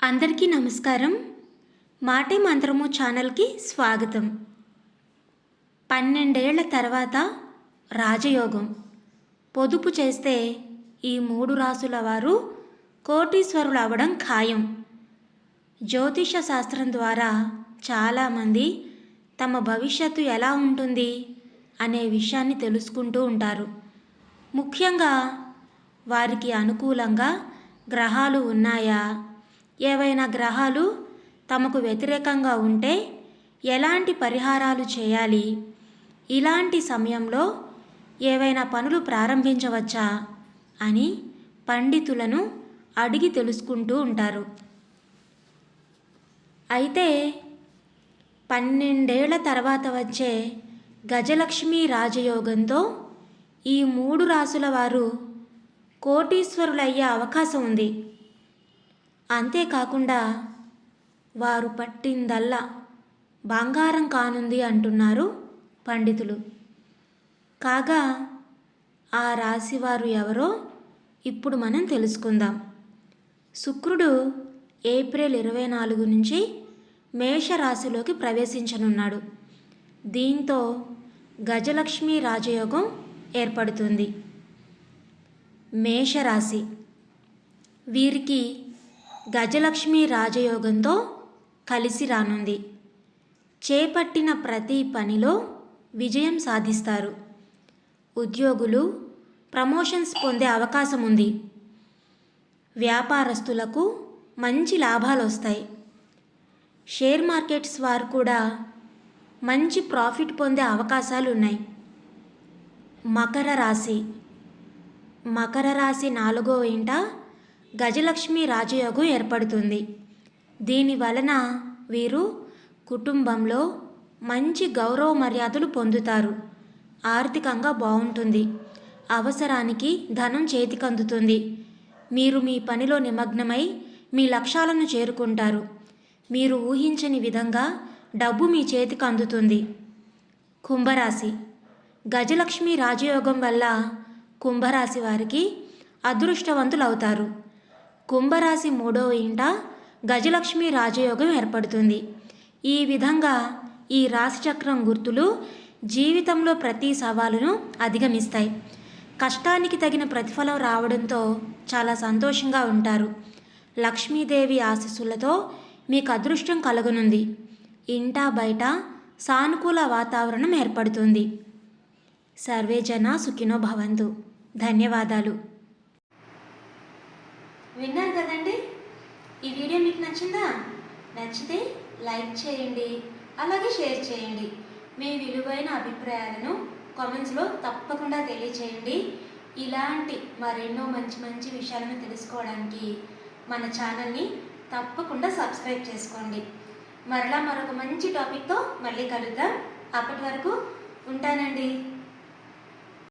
అందరికీ నమస్కారం. మాటే మంత్రము ఛానల్కి స్వాగతం. 12 ఏళ్ల తర్వాత రాజయోగం. పొదుపు చేస్తే ఈ 3 రాసుల వారు కోటీశ్వరులు అవ్వడం ఖాయం. జ్యోతిష శాస్త్రం ద్వారా చాలామంది తమ భవిష్యత్తు ఎలా ఉంటుంది అనే విషయాన్ని తెలుసుకుంటూ ఉంటారు. ముఖ్యంగా వారికి అనుకూలంగా గ్రహాలు ఉన్నాయా, ఏవైనా గ్రహాలు తమకు వ్యతిరేకంగా ఉంటే ఎలాంటి పరిహారాలు చేయాలి, ఇలాంటి సమయంలో ఏవైనా పనులు ప్రారంభించవచ్చా అని పండితులను అడిగి తెలుసుకుంటూ ఉంటారు. అయితే 12 ఏళ్ల తర్వాత వచ్చే గజలక్ష్మి రాజయోగంతో ఈ 3 రాసుల వారు కోటీశ్వరులయ్యే అవకాశం ఉంది. అంతేకాకుండా వారు పట్టిందల్లా బంగారం కానుంది అంటున్నారు పండితులు. కాగా ఆ రాశివారు ఎవరో ఇప్పుడు మనం తెలుసుకుందాం. శుక్రుడు ఏప్రిల్ 24 నుంచి మేషరాశిలోకి ప్రవేశించనున్నాడు. దీంతో గజలక్ష్మి రాజయోగం ఏర్పడుతుంది. మేషరాశి వీరికి గజలక్ష్మి రాజయోగంతో కలిసి రానుంది. చేపట్టిన ప్రతి పనిలో విజయం సాధిస్తారు. ఉద్యోగులు ప్రమోషన్స్ పొందే అవకాశం ఉంది. వ్యాపారస్తులకు మంచి లాభాలు వస్తాయి. షేర్ మార్కెట్స్ వారు కూడా మంచి ప్రాఫిట్ పొందే అవకాశాలు ఉన్నాయి. మకర రాశి 4వ ఇంట గజలక్ష్మి రాజయోగం ఏర్పడుతుంది. దీని వలన వీరు కుటుంబంలో మంచి గౌరవ మర్యాదలు పొందుతారు. ఆర్థికంగా బాగుంటుంది. అవసరానికి ధనం చేతికందుతుంది. మీరు మీ పనిలో నిమగ్నమై మీ లక్ష్యాలను చేరుకుంటారు. మీరు ఊహించని విధంగా డబ్బు మీ చేతికి అందుతుంది. కుంభరాశి గజలక్ష్మి రాజయోగం వల్ల కుంభరాశి వారికి అదృష్టవంతులు అవుతారు. కుంభరాశి 3వ ఇంట గజలక్ష్మి రాజయోగం ఏర్పడుతుంది. ఈ విధంగా ఈ రాశిచక్రం గుర్తులు జీవితంలో ప్రతి సవాలును అధిగమిస్తాయి. కష్టానికి తగిన ప్రతిఫలం రావడంతో చాలా సంతోషంగా ఉంటారు. లక్ష్మీదేవి ఆశీస్సులతో మీకు అదృష్టం కలుగనుంది. ఇంటా బయట సానుకూల వాతావరణం ఏర్పడుతుంది. సర్వే జన సుఖినో భవంతు. ధన్యవాదాలు. విన్నారు కదండి, ఈ వీడియో మీకు నచ్చిందా? నచ్చితే లైక్ చేయండి, అలాగే షేర్ చేయండి. మీ విలువైన అభిప్రాయాలను కామెంట్స్లో తప్పకుండా తెలియచేయండి. ఇలాంటి మరెన్నో మంచి మంచి విషయాలను తెలుసుకోవడానికి మన ఛానల్ని తప్పకుండా సబ్స్క్రైబ్ చేసుకోండి. మరలా మరొక మంచి టాపిక్తో మళ్ళీ కలుద్దాం. అప్పటి వరకు ఉంటానండి.